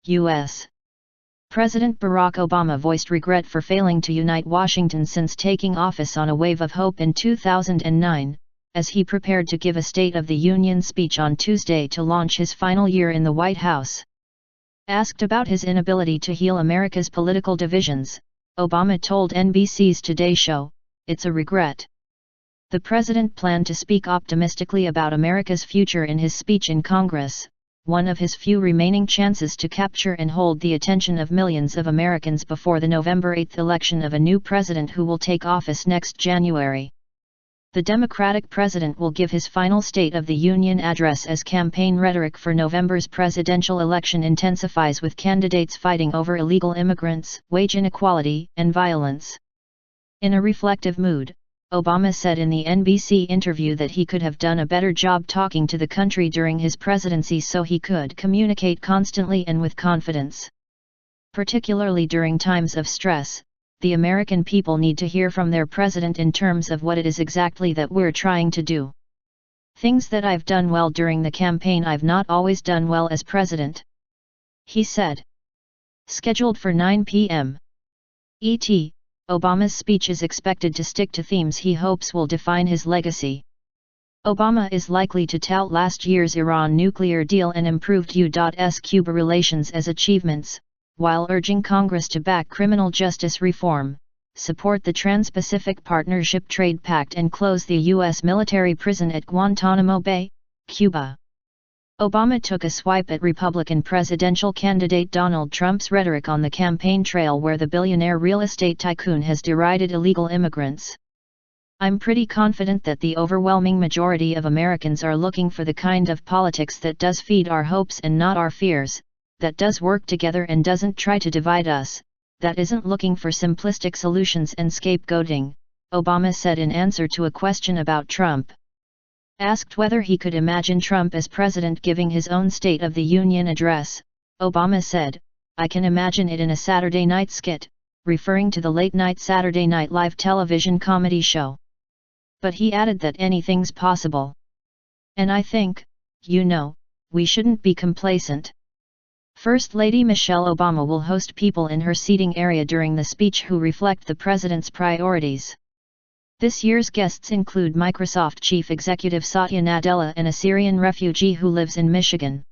U.S. President Barack Obama voiced regret for failing to unite Washington since taking office on a wave of hope in 2009, as he prepared to give a State of the Union speech on Tuesday to launch his final year in the White House. Asked about his inability to heal America's political divisions, Obama told NBC's Today Show, "It's a regret." The president planned to speak optimistically about America's future in his speech in Congress, one of his few remaining chances to capture and hold the attention of millions of Americans before the November 8 election of a new president who will take office next January. The Democratic president will give his final State of the Union address as campaign rhetoric for November's presidential election intensifies, with candidates fighting over illegal immigrants, wage inequality, and violence. In a reflective mood, Obama said in the NBC interview that he could have done a better job talking to the country during his presidency so he could communicate constantly and with confidence. Particularly during times of stress, the American people need to hear from their president in terms of what it is exactly that we're trying to do. Things that I've done well during the campaign I've not always done well as president, he said. Scheduled for 9 p.m. ET, Obama's speech is expected to stick to themes he hopes will define his legacy. Obama is likely to tout last year's Iran nuclear deal and improved U.S.-Cuba relations as achievements, while urging Congress to back criminal justice reform, support the Trans-Pacific Partnership Trade Pact and close the U.S. military prison at Guantanamo Bay, Cuba. Obama took a swipe at Republican presidential candidate Donald Trump's rhetoric on the campaign trail, where the billionaire real estate tycoon has derided illegal immigrants. "I'm pretty confident that the overwhelming majority of Americans are looking for the kind of politics that does feed our hopes and not our fears, that does work together and doesn't try to divide us, that isn't looking for simplistic solutions and scapegoating," Obama said in answer to a question about Trump. Asked whether he could imagine Trump as president giving his own State of the Union address, Obama said, "I can imagine it in a Saturday night skit," referring to the late-night Saturday Night Live television comedy show. But he added that anything's possible. "And I think, we shouldn't be complacent." First Lady Michelle Obama will host people in her seating area during the speech who reflect the president's priorities. This year's guests include Microsoft chief executive Satya Nadella and a Syrian refugee who lives in Michigan.